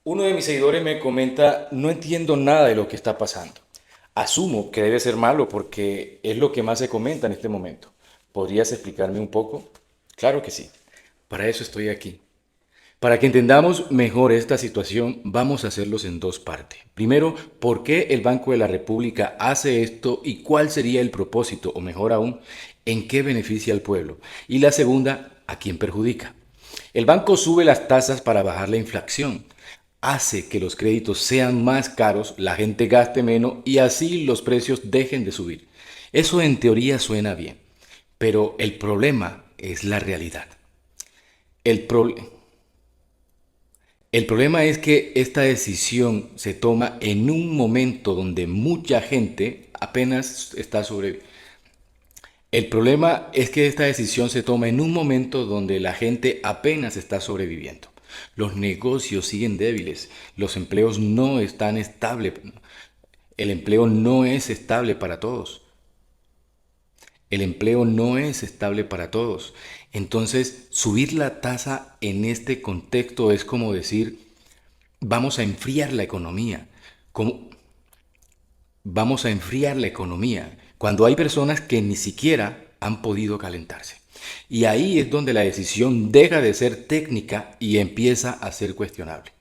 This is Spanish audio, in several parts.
Uno de mis seguidores me comenta, no entiendo nada de lo que está pasando. Asumo que debe ser malo porque es lo que más se comenta en este momento. ¿Podrías explicarme un poco? Claro que sí. Para eso estoy aquí. Para que entendamos mejor esta situación, vamos a hacerlos en dos partes. Primero, ¿por qué el Banco de la República hace esto y cuál sería el propósito, o mejor aún, en qué beneficia al pueblo? Y la segunda, ¿a quién perjudica? El banco sube las tasas para bajar la inflación, hace que los créditos sean más caros, la gente gaste menos y así los precios dejen de subir. Eso en teoría suena bien, pero el problema es la realidad. El, pro- el problema es que esta decisión se toma en un momento donde mucha gente apenas está sobre. El problema es que esta decisión se toma en un momento donde la gente apenas está sobreviviendo. Los negocios siguen débiles, los empleos no están estables, el empleo no es estable para todos. El empleo no es estable para todos. Entonces, subir la tasa en este contexto es como decir, vamos a enfriar la economía. Como, vamos a enfriar la economía cuando hay personas que ni siquiera han podido calentarse. Y ahí es donde la decisión deja de ser técnica y empieza a ser cuestionable.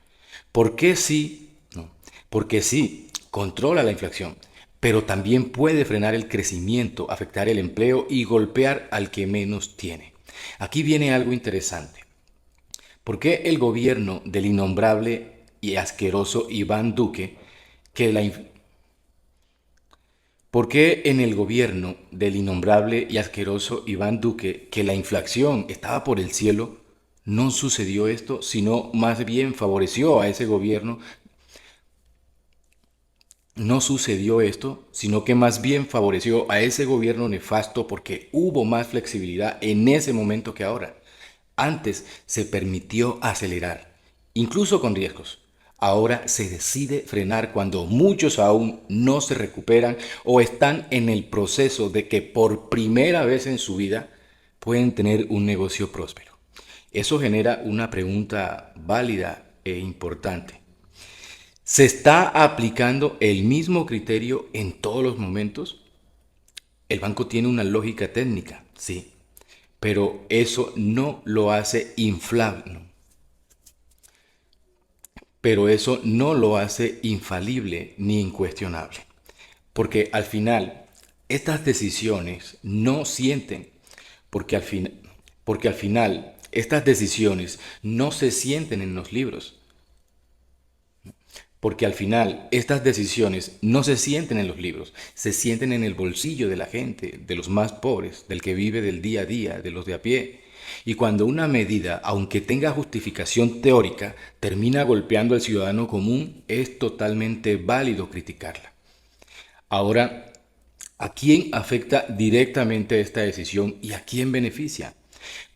¿Por qué sí? No. Porque sí, controla la inflación, pero también puede frenar el crecimiento, afectar el empleo y golpear al que menos tiene. Aquí viene algo interesante. ¿Por qué el gobierno del innombrable y asqueroso Iván Duque, que la, ¿por qué en el gobierno del innombrable y asqueroso Iván Duque, que la inflación estaba por el cielo, no sucedió esto, sino más bien favoreció a ese gobierno? No sucedió esto, sino que más bien favoreció a ese gobierno nefasto porque hubo más flexibilidad en ese momento que ahora. Antes se permitió acelerar, incluso con riesgos. Ahora se decide frenar cuando muchos aún no se recuperan o están en el proceso de que por primera vez en su vida pueden tener un negocio próspero. Eso genera una pregunta válida e importante. ¿Se está aplicando el mismo criterio en todos los momentos? El banco tiene una lógica técnica, sí, pero eso no lo hace inflable, ¿no? Pero eso no lo hace infalible ni incuestionable. Porque al final, estas decisiones no sienten, porque al, fin, porque al final, estas decisiones no se sienten en los libros. Porque al final estas decisiones no se sienten en los libros, se sienten en el bolsillo de la gente, de los más pobres, del que vive del día a día, de los de a pie. Y cuando una medida, aunque tenga justificación teórica, termina golpeando al ciudadano común, es totalmente válido criticarla. Ahora, ¿a quién afecta directamente esta decisión y a quién beneficia?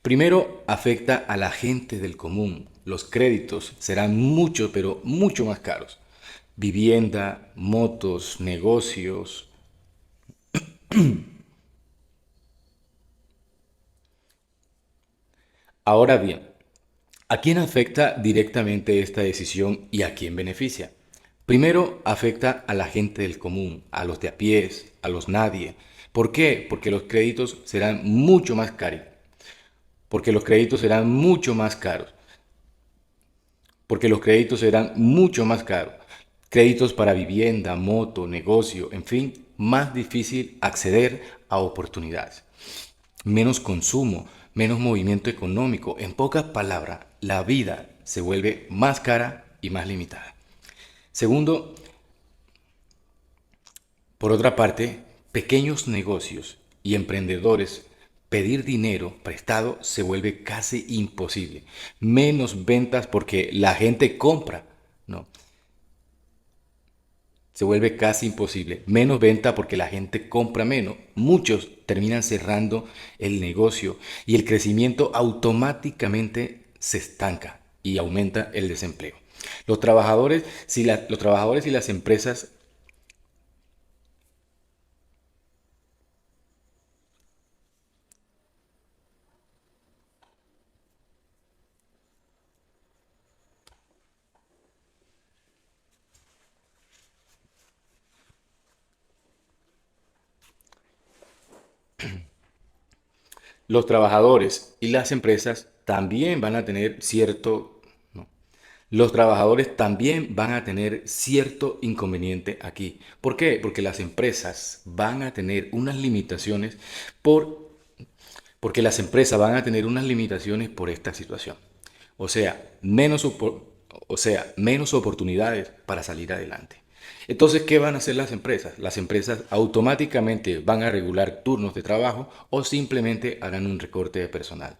Primero, afecta a la gente del común. Los créditos serán mucho, pero mucho más caros. Vivienda, motos, negocios. Ahora bien, ¿a quién afecta directamente esta decisión y a quién beneficia? Primero, afecta a la gente del común, a los de a pies, a los nadie. ¿Por qué? Porque los créditos serán mucho más caros. Porque los créditos serán mucho más caros. Porque los créditos serán mucho más caros. Créditos para vivienda, moto, negocio, en fin, más difícil acceder a oportunidades. Menos consumo, menos movimiento económico. En pocas palabras, la vida se vuelve más cara y más limitada. Segundo, por otra parte, pequeños negocios y emprendedores, pedir dinero prestado se vuelve casi imposible. Menos ventas porque la gente compra, ¿no? Se vuelve casi imposible. Menos venta porque la gente compra menos. Muchos terminan cerrando el negocio y el crecimiento automáticamente se estanca y aumenta el desempleo. Los trabajadores y las empresas. Los trabajadores y las empresas también van a tener cierto, ¿no? Los trabajadores también van a tener cierto inconveniente aquí. ¿Por qué? Porque las empresas van a tener unas limitaciones por, porque las empresas van a tener unas limitaciones por esta situación. O sea, menos oportunidades para salir adelante. Entonces, ¿qué van a hacer las empresas? Las empresas automáticamente van a regular turnos de trabajo o simplemente harán un recorte de personal.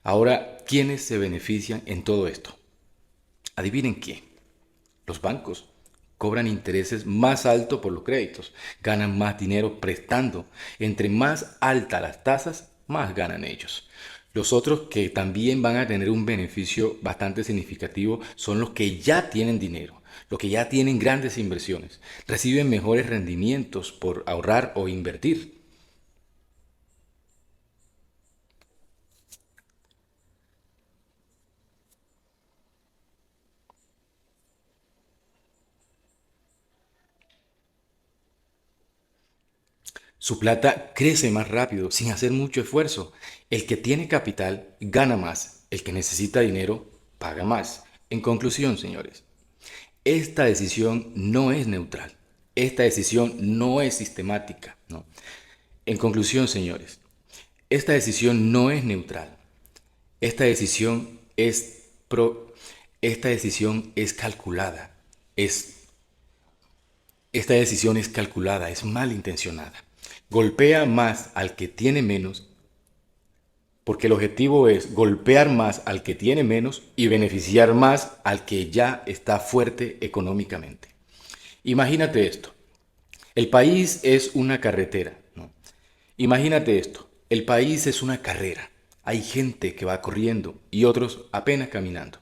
Ahora, ¿quiénes se benefician en todo esto? Adivinen quién. Los bancos cobran intereses más altos por los créditos, ganan más dinero prestando. Entre más altas las tasas, más ganan ellos. Los otros que también van a tener un beneficio bastante significativo son los que ya tienen dinero, los que ya tienen grandes inversiones, reciben mejores rendimientos por ahorrar o invertir. Su plata crece más rápido, sin hacer mucho esfuerzo. El que tiene capital gana más, el que necesita dinero paga más. En conclusión, señores, esta decisión no es neutral. Esta decisión no es sistemática. ¿No? En conclusión, señores, esta decisión no es neutral. Esta decisión es esta decisión es calculada. Es, esta decisión es calculada, es malintencionada. Golpea más al que tiene menos porque el objetivo es golpear más al que tiene menos y beneficiar más al que ya está fuerte económicamente. Imagínate esto. El país es una carretera, ¿no? Imagínate esto. El país es una carrera. Hay gente que va corriendo y otros apenas caminando.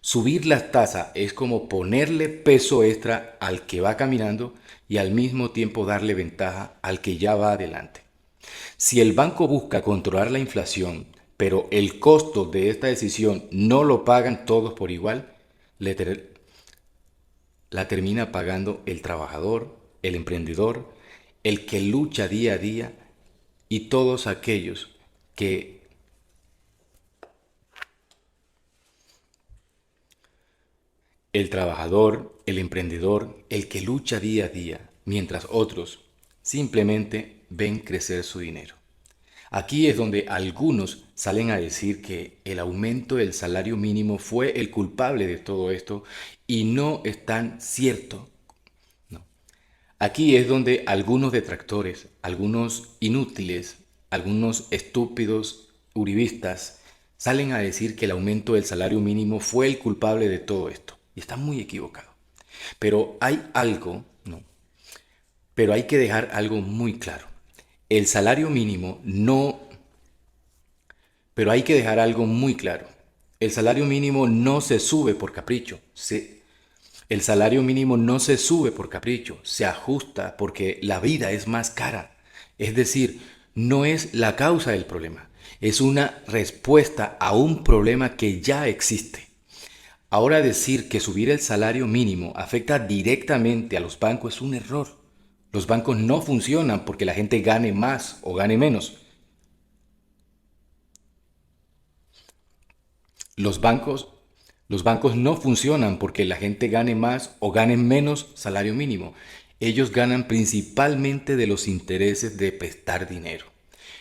Subir las tasas es como ponerle peso extra al que va caminando y al mismo tiempo darle ventaja al que ya va adelante. Si el banco busca controlar la inflación, pero el costo de esta decisión no lo pagan todos por igual, la termina pagando el trabajador, el emprendedor, el que lucha día a día y todos aquellos que el trabajador, el emprendedor, el que lucha día a día, mientras otros simplemente ven crecer su dinero. Aquí es donde algunos salen a decir que el aumento del salario mínimo fue el culpable de todo esto y no es tan cierto. No. Aquí es donde algunos detractores, algunos inútiles, algunos estúpidos uribistas salen a decir que el aumento del salario mínimo fue el culpable de todo esto. Y están muy equivocados. Pero hay algo, ¿no? Pero hay que dejar algo muy claro. El salario mínimo no Pero hay que dejar algo muy claro. El salario mínimo no se sube por capricho. El salario mínimo no se sube por capricho. Se ajusta porque la vida es más cara. Es decir, no es la causa del problema. Es una respuesta a un problema que ya existe. Ahora decir que subir el salario mínimo afecta directamente a los bancos es un error. Los bancos no funcionan porque la gente gane más o gane menos. Los bancos, los bancos no funcionan porque la gente gane más o gane menos salario mínimo. Ellos ganan principalmente de los intereses de prestar dinero.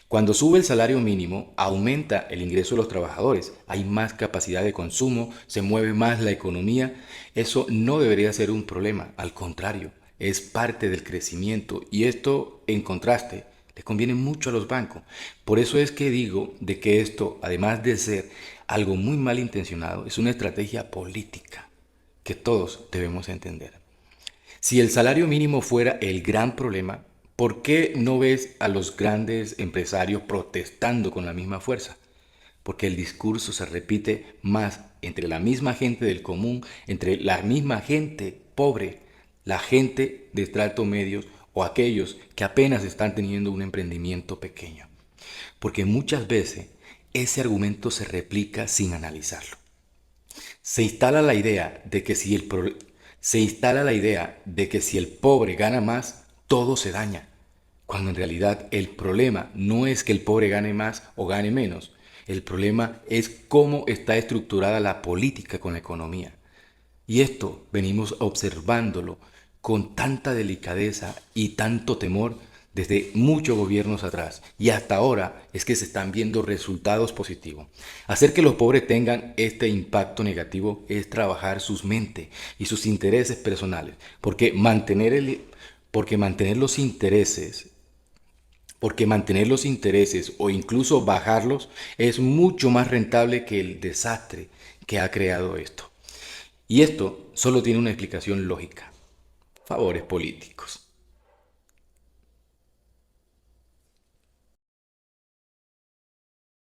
Cuando sube el salario mínimo, aumenta el ingreso de los trabajadores, hay más capacidad de consumo, se mueve más la economía. Eso no debería ser un problema, al contrario, es parte del crecimiento y esto, en contraste, les conviene mucho a los bancos. Por eso es que digo de que esto, además de ser algo muy mal intencionado, es una estrategia política que todos debemos entender. Si el salario mínimo fuera el gran problema, ¿por qué no ves a los grandes empresarios protestando con la misma fuerza? Porque el discurso se repite más entre la misma gente del común, entre la misma gente pobre, la gente de estrato medios o aquellos que apenas están teniendo un emprendimiento pequeño. Porque muchas veces ese argumento se replica sin analizarlo. Se instala la idea de que si el, se instala la idea de que si el pobre gana más, todo se daña. cuando en realidad el problema no es que el pobre gane más o gane menos, el problema es cómo está estructurada la política con la economía. Y esto venimos observándolo con tanta delicadeza y tanto temor desde muchos gobiernos atrás. Y hasta ahora es que se están viendo resultados positivos. Hacer que los pobres tengan este impacto negativo es trabajar sus mentes y sus intereses personales. Porque mantener los intereses o incluso bajarlos es mucho más rentable que el desastre que ha creado esto. Y esto solo tiene una explicación lógica: favores políticos.